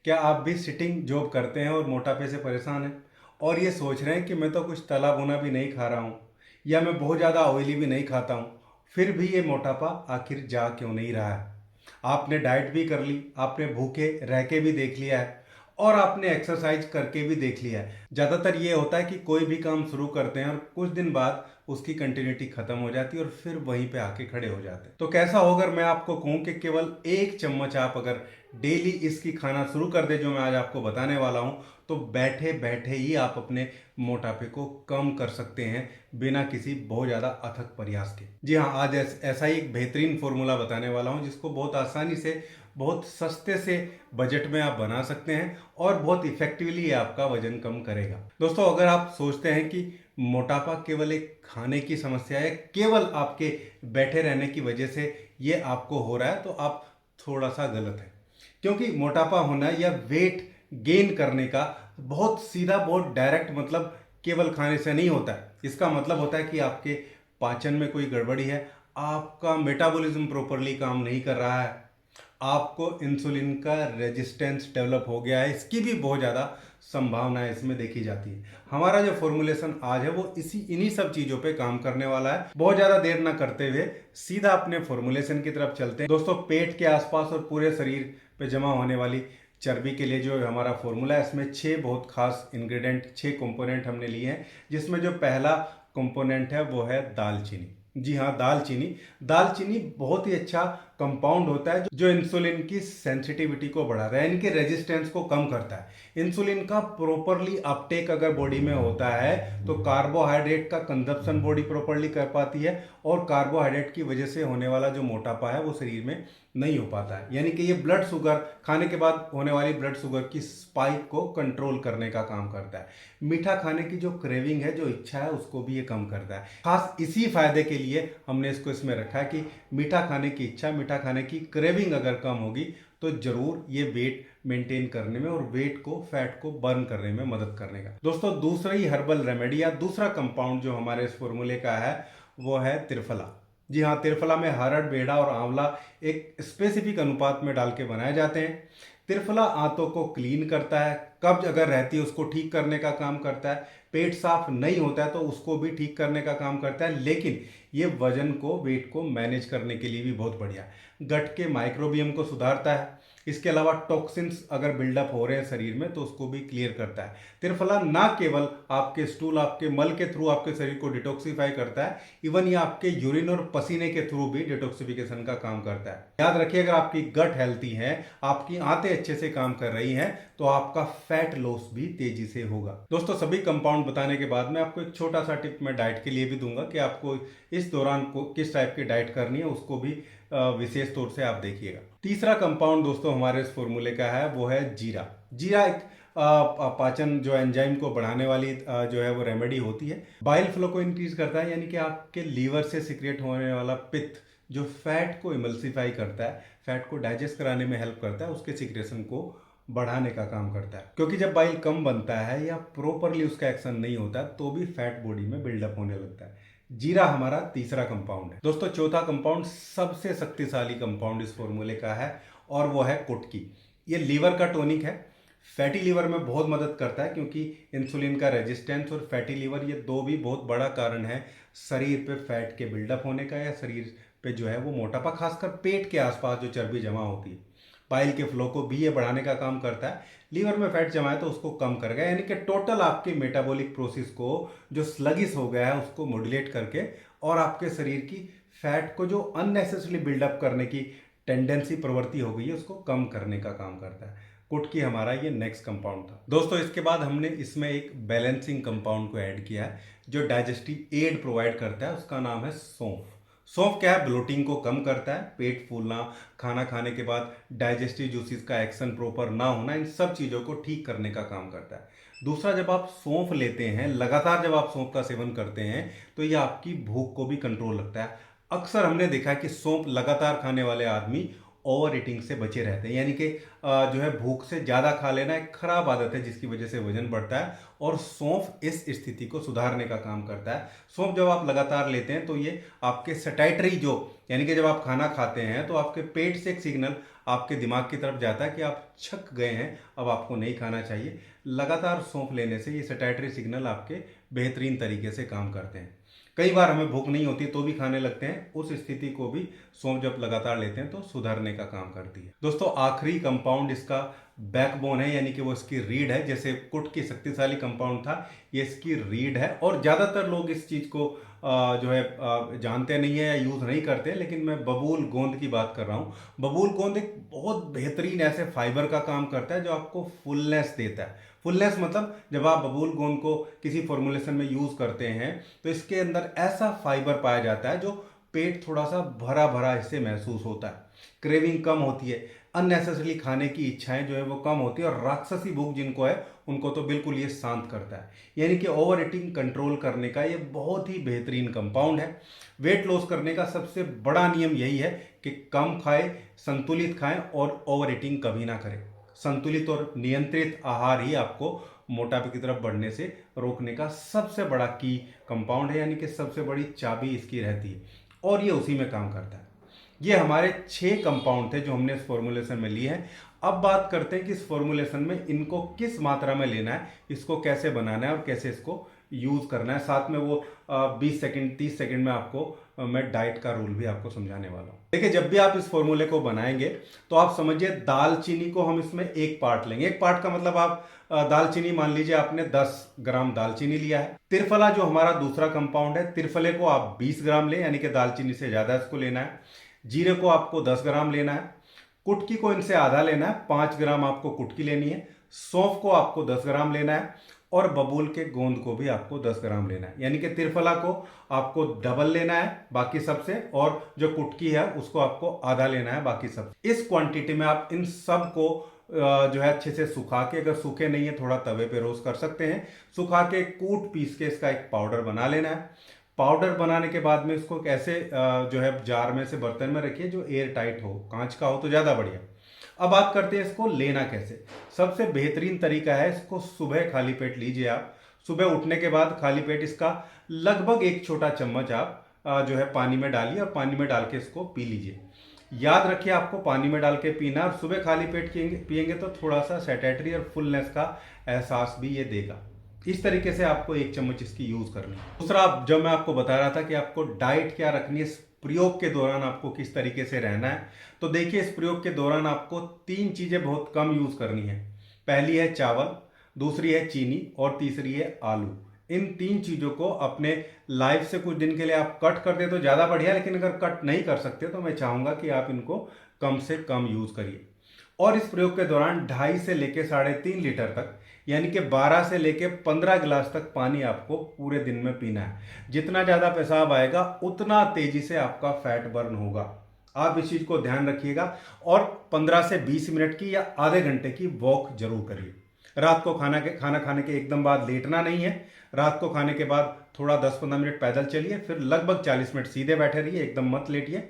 क्या आप भी सिटिंग जॉब करते हैं और मोटापे से परेशान हैं और ये सोच रहे हैं कि मैं तो कुछ तला भुना भी नहीं खा रहा हूँ या मैं बहुत ज़्यादा ऑयली भी नहीं खाता हूँ, फिर भी ये मोटापा आखिर जा क्यों नहीं रहा है? आपने डाइट भी कर ली, आपने भूखे रह के भी देख लिया है और आपने एक्सरसाइज करके भी देख लिया है। ज़्यादातर ये होता है कि कोई भी काम शुरू करते हैं और कुछ दिन बाद उसकी कंटिन्यूटी खत्म हो जाती है और फिर वहीं पे आके खड़े हो जाते हैं। तो कैसा होगा अगर मैं आपको कहूँ कि केवल एक चम्मच आप अगर डेली इसकी खाना शुरू कर दे, जो मैं आज आपको बताने वाला हूँ, तो बैठे बैठे ही आप अपने मोटापे को कम कर सकते हैं बिना किसी बहुत ज़्यादा अथक प्रयास के। जी हाँ, आज ऐसा ही एक बेहतरीन फॉर्मूला बताने वाला हूँ जिसको बहुत आसानी से, बहुत सस्ते से बजट में आप बना सकते हैं और बहुत इफेक्टिवली ये आपका वजन कम करेगा। दोस्तों, अगर आप सोचते हैं कि मोटापा केवल एक खाने की समस्या है, केवल आपके बैठे रहने की वजह से ये आपको हो रहा है, तो आप थोड़ा सा गलत है। क्योंकि मोटापा होना या वेट गेन करने का बहुत सीधा, बहुत डायरेक्ट मतलब केवल खाने से नहीं होता है। इसका मतलब होता है कि आपके पाचन में कोई गड़बड़ी है, आपका मेटाबॉलिज्म प्रॉपरली काम नहीं कर रहा है, आपको इंसुलिन का रेजिस्टेंस डेवलप हो गया है। इसकी भी बहुत ज़्यादा संभावनाएं इसमें देखी जाती है। हमारा जो फॉर्मुलेशन आज है वो इन्हीं सब चीज़ों पे काम करने वाला है। बहुत ज़्यादा देर ना करते हुए सीधा अपने फॉर्मुलेशन की तरफ चलते हैं। दोस्तों, पेट के आसपास और पूरे शरीर पे जमा होने वाली चर्बी के लिए जो हमारा फॉर्मूला है, इसमें 6 बहुत खास इंग्रेडिएंट, 6 कंपोनेंट हमने लिए हैं। जिसमें जो पहला कंपोनेंट है वो है दालचीनी। जी हाँ, दालचीनी। दालचीनी बहुत ही अच्छा कंपाउंड होता है जो इंसुलिन की सेंसिटिविटी को बढ़ाता है, यानी कि रेजिस्टेंस को कम करता है। इंसुलिन का प्रॉपरली अपटेक अगर बॉडी में होता है तो कार्बोहाइड्रेट का कंजप्शन बॉडी प्रॉपरली कर पाती है और कार्बोहाइड्रेट की वजह से होने वाला जो मोटापा है वो शरीर में नहीं हो पाता है। यानी कि ये ब्लड शुगर, खाने के बाद होने वाली ब्लड शुगर की स्पाइक को कंट्रोल करने का काम करता है। मीठा खाने की जो क्रेविंग है, जो इच्छा है, उसको भी ये कम करता है। खास इसी फायदे के लिए हमने इसको इसमें रखा है कि मीठा खाने की इच्छा, मीठा खाने की क्रेविंग अगर कम होगी तो जरूर ये वेट मेंटेन करने में और वेट को, फैट को बर्न करने में मदद करने का। दोस्तों, दूसरी हर्बल रेमेडी या दूसरा कंपाउंड जो हमारे इस फॉर्मूले का है वो है त्रिफला। जी हाँ, त्रिफला में हरड़, बेड़ा और आंवला एक स्पेसिफिक अनुपात में डाल के बनाए जाते हैं। त्रिफला आंतों को क्लीन करता है, कब्ज अगर रहती है उसको ठीक करने का काम करता है, पेट साफ नहीं होता है तो उसको भी ठीक करने का काम करता है। लेकिन ये वजन को, वेट को मैनेज करने के लिए भी बहुत बढ़िया है। गट के माइक्रोबियम को सुधारता है। इसके अलावा टॉक्सिन्स अगर बिल्डअप हो रहे हैं शरीर में तो उसको भी क्लियर करता है। त्रिफला ना केवल आपके स्टूल, आपके मल के थ्रू आपके शरीर को डिटॉक्सिफाई करता है, इवन ये आपके यूरिन और पसीने के थ्रू भी डिटॉक्सिफिकेशन का काम करता है। याद रखिए, अगर आपकी गट हेल्थी है, आपकी आंतें अच्छे से काम कर रही हैं, तो आपका फैट लॉस भी तेजी से होगा। दोस्तों, सभी कंपाउंड बताने के बाद मैं आपको एक छोटा सा टिप मैं डाइट के लिए भी दूंगा कि आपको इस दौरान को किस टाइप की डाइट करनी है, उसको भी विशेष तौर से आप देखिएगा। तीसरा कंपाउंड दोस्तों हमारे इस फॉर्मूले का है वो है जीरा। जीरा एक पाचन जो एंजाइम को बढ़ाने वाली जो है वो रेमेडी होती है। बाइल फ्लो को इंक्रीज करता है, यानी कि आपके लीवर से सिक्रेट होने वाला पित्त जो फैट को इमल्सिफाई करता है, फैट को डाइजेस्ट कराने में हेल्प करता है, उसके सिक्रेशन को बढ़ाने का काम करता है। क्योंकि जब बाइल कम बनता है या प्रॉपरली उसका एक्शन नहीं होता तो भी फैट बॉडी में बिल्डअप होने लगता है। जीरा हमारा तीसरा कंपाउंड है। दोस्तों, चौथा कंपाउंड सबसे शक्तिशाली कंपाउंड इस फॉर्मूले का है और वो है कुटकी। ये लीवर का टॉनिक है, फैटी लीवर में बहुत मदद करता है, क्योंकि इंसुलिन का रेजिस्टेंस और फैटी लीवर ये दो भी बहुत बड़ा कारण है शरीर पे फैट के बिल्डअप होने का या शरीर पे जो है वो मोटापा, खासकर पेट के आसपास जो चर्बी जमा होती है। बाइल के फ्लो को भी ये बढ़ाने का काम करता है। लीवर में फैट जमा है तो उसको कम करेगा, यानी कि टोटल आपके मेटाबॉलिक प्रोसेस को जो स्लगिश हो गया है उसको मॉड्यूलेट करके और आपके शरीर की फैट को जो अननेसेसरी बिल्डअप करने की टेंडेंसी, प्रवृत्ति हो गई है, उसको कम करने का काम करता है। कुटकी हमारा ये नेक्स्ट कंपाउंड था। दोस्तों, इसके बाद हमने इसमें एक बैलेंसिंग कंपाउंड को ऐड किया है जो डाइजेस्टिव एड प्रोवाइड करता है, उसका नाम है सौंफ। सौंफ क्या है? ब्लोटिंग को कम करता है, पेट फूलना, खाना खाने के बाद डाइजेस्टिव जूसेस का एक्शन प्रॉपर ना होना, इन सब चीज़ों को ठीक करने का काम करता है। दूसरा, जब आप सौंफ लेते हैं, लगातार जब आप सौंफ का सेवन करते हैं तो ये आपकी भूख को भी कंट्रोल रखता है। अक्सर हमने देखा है कि सौंफ लगातार खाने वाले आदमी ओवर ईटिंग से बचे रहते हैं। यानी कि जो है भूख से ज़्यादा खा लेना एक खराब आदत है जिसकी वजह से वजन बढ़ता है, और सौंफ इस स्थिति को सुधारने का काम करता है। सौंफ जब आप लगातार लेते हैं तो ये आपके सैटाइटरी जो, यानी कि जब आप खाना खाते हैं तो आपके पेट से एक सिग्नल आपके दिमाग की तरफ जाता है कि आप छक गए हैं, अब आपको नहीं खाना चाहिए। लगातार सौंफ लेने से ये सैटाइटरी सिग्नल आपके बेहतरीन तरीके से काम करते हैं। कई बार हमें भूख नहीं होती तो भी खाने लगते हैं, उस स्थिति को भी सौंफ जब लगातार लेते हैं तो सुधारने का काम करती है। दोस्तों आखिरी कंपाउंड इसका बैकबोन है, यानी कि वो इसकी रीढ़ है। जैसे कुट की शक्तिशाली कंपाउंड था, ये इसकी रीढ़ है, और ज़्यादातर लोग इस चीज़ को जो है जानते नहीं है या यूज़ नहीं करते, लेकिन मैं बबूल गोंद की बात कर रहा हूँ। बबूल गोंद एक बहुत बेहतरीन ऐसे फाइबर का काम करता है जो आपको फुलनेस देता है। फुलनेस मतलब जब आप बबूल गोंद को किसी फॉर्मुलेशन में यूज़ करते हैं तो इसके अंदर ऐसा फाइबर पाया जाता है जो पेट थोड़ा सा भरा भरा इससे महसूस होता है, क्रेविंग कम होती है, अननेसेसरली खाने की इच्छाएं जो है वो कम होती है, और राक्षसी भूख जिनको है उनको तो बिल्कुल ये शांत करता है। यानी कि ओवर ईटिंग कंट्रोल करने का ये बहुत ही बेहतरीन कंपाउंड है। वेट लॉस करने का सबसे बड़ा नियम यही है कि कम खाएं, संतुलित खाएं और ओवर ईटिंग कभी ना करें। संतुलित और नियंत्रित आहार ही आपको मोटापे की तरफ बढ़ने से रोकने का सबसे बड़ा की कंपाउंड है, यानी कि सबसे बड़ी चाबी इसकी रहती है, और ये उसी में काम करता है। ये हमारे 6 कंपाउंड थे जो हमने इस फॉर्मुलेशन में लिए हैं। अब बात करते हैं कि इस फॉर्मुलेशन में इनको किस मात्रा में लेना है, इसको कैसे बनाना है और कैसे इसको यूज़ करना है। साथ में वो 20 सेकंड 30 सेकंड में आपको मैं डाइट का रूल भी आपको समझाने वाला हूँ। देखिए जब भी आप इस फॉर्मूले को बनाएंगे तो आप समझिए दालचीनी को हम इसमें 1 पार्ट लेंगे। 1 पार्ट का मतलब आप दालचीनी मान लीजिए आपने 10 ग्राम दालचीनी लिया है। तिरफला जो हमारा दूसरा कंपाउंड है, तिरफले को आप 20 ग्राम लें, यानी कि दालचीनी से ज़्यादा इसको लेना है। जीरे को आपको 10 ग्राम लेना है। कुटकी को इनसे आधा लेना है, 5 ग्राम आपको कुटकी लेनी है। सौंफ को आपको 10 ग्राम लेना है, और बबूल के गोंद को भी आपको 10 ग्राम लेना है। यानी कि तिरफला को आपको डबल लेना है बाकी सबसे, और जो कुटकी है उसको आपको आधा लेना है बाकी सब। इस क्वांटिटी में आप इन सब को जो है अच्छे से सुखा के, अगर सूखे नहीं है थोड़ा तवे पे रोस्ट कर सकते हैं, सुखा के कूट पीस के इसका एक पाउडर बना लेना है। पाउडर बनाने के बाद में इसको कैसे जो है जार में से बर्तन में रखिए जो एयर टाइट हो, कांच का हो तो ज़्यादा बढ़िया। अब बात करते हैं इसको लेना कैसे। सबसे बेहतरीन तरीका है, इसको सुबह खाली पेट लीजिए आप। सुबह उठने के बाद खाली पेट इसका लगभग 1 छोटा चम्मच आप जो है पानी में डालिए, और पानी में डाल के इसको पी लीजिए। याद रखिए आपको पानी में डाल के पीना, और सुबह खाली पेट पिएंगे तो थोड़ा सा सैटिस्फैक्टरी और फुलनेस का एहसास भी ये देगा। इस तरीके से आपको 1 चम्मच इसकी यूज करनी है। दूसरा, जब मैं आपको बता रहा था कि आपको डाइट क्या रखनी है, इस प्रयोग के दौरान आपको किस तरीके से रहना है, तो देखिए इस प्रयोग के दौरान आपको 3 चीजें बहुत कम यूज करनी है। पहली है चावल, दूसरी है चीनी, और तीसरी है आलू। इन 3 चीजों को अपने लाइफ से कुछ दिन के लिए आप कट कर दे तो ज्यादा बढ़िया, लेकिन अगर कट नहीं कर सकते तो मैं चाहूंगा कि आप इनको कम से कम यूज करिए। और इस प्रयोग के दौरान 2.5 से लेके 3.5 लीटर तक, यानी कि 12 से लेके 15 गिलास तक पानी आपको पूरे दिन में पीना है। जितना ज़्यादा पेशाब आएगा उतना तेजी से आपका फैट बर्न होगा। आप इस चीज़ को ध्यान रखिएगा, और 15 से 20 मिनट की या आधे घंटे की वॉक जरूर करिए। रात को खाना खाने के एकदम बाद लेटना नहीं है। रात को खाने के बाद थोड़ा 10-15 मिनट पैदल चलिए, फिर लगभग 40 मिनट सीधे बैठे रहिए, एकदम मत लेटिए।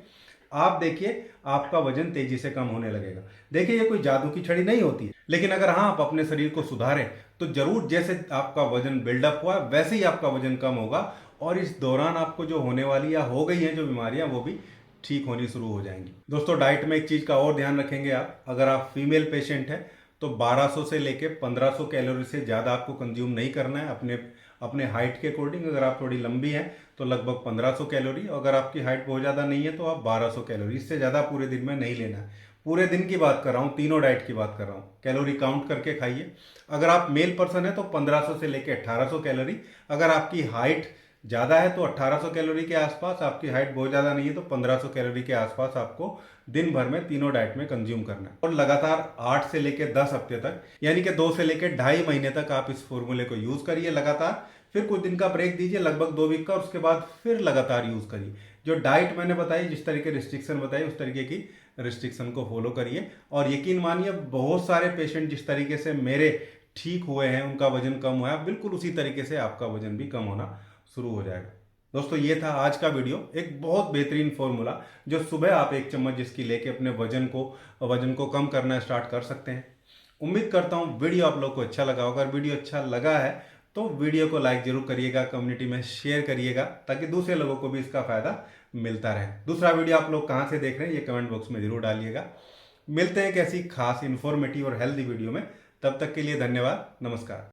आप देखिए आपका वजन तेजी से कम होने लगेगा। देखिए ये कोई जादू की छड़ी नहीं होती है, लेकिन अगर हाँ आप अपने शरीर को सुधारें तो जरूर जैसे आपका वजन बिल्डअप हुआ वैसे ही आपका वजन कम होगा, और इस दौरान आपको जो होने वाली या हो गई हैं जो बीमारियां वो भी ठीक होनी शुरू हो जाएंगी। दोस्तों डाइट में एक चीज का और ध्यान रखेंगे आप, अगर आप फीमेल पेशेंट हैं तो 1200 से लेके 1500 कैलोरी से ज़्यादा आपको कंज्यूम नहीं करना है अपने अपने हाइट के अकॉर्डिंग। अगर आप थोड़ी लंबी हैं तो लगभग 1500 कैलोरी, अगर आपकी हाइट बहुत ज़्यादा नहीं है तो आप 1200 कैलोरी, इससे ज़्यादा पूरे दिन में नहीं लेना है। पूरे दिन की बात कर रहा हूँ, तीनों डाइट की बात कर रहा हूँ, कैलोरी काउंट करके खाइए। अगर आप मेल पर्सन है तो 1500 से लेके 1800 कैलोरी। अगर आपकी हाइट ज़्यादा है तो 1800 कैलोरी के आसपास, आपकी हाइट बहुत ज़्यादा नहीं है तो 1500 कैलोरी के आसपास आपको दिन भर में तीनों डाइट में कंज्यूम करना है। और लगातार 8 से लेके 10 हफ्ते तक, यानी कि 2 से लेके 2.5 महीने तक आप इस फॉर्मूले को यूज़ करिए लगातार। फिर कुछ दिन का ब्रेक दीजिए, लगभग 2 वीक का, और उसके बाद फिर लगातार यूज़ करिए। जो डाइट मैंने बताई, जिस तरीके रिस्ट्रिक्शन बताई, उस तरीके की रिस्ट्रिक्शन को फॉलो करिए। और यकीन मानिए बहुत सारे पेशेंट जिस तरीके से मेरे ठीक हुए हैं, उनका वजन कम हुआ है, बिल्कुल उसी तरीके से आपका वजन भी कम होना शुरू हो जाएगा। दोस्तों ये था आज का वीडियो, एक बहुत बेहतरीन फॉर्मूला जो सुबह आप 1 चम्मच जिसकी लेके अपने वजन को कम करना स्टार्ट कर सकते हैं। उम्मीद करता हूँ वीडियो आप लोग को अच्छा लगा होगा। अगर वीडियो अच्छा लगा है तो वीडियो को लाइक जरूर करिएगा, कम्युनिटी में शेयर करिएगा ताकि दूसरे लोगों को भी इसका फायदा मिलता रहे। दूसरा वीडियो आप लोग कहाँ से देख रहे हैं ये कमेंट बॉक्स में जरूर डालिएगा। मिलते हैं एक ऐसी खास इन्फॉर्मेटिव और हेल्दी वीडियो में, तब तक के लिए धन्यवाद, नमस्कार।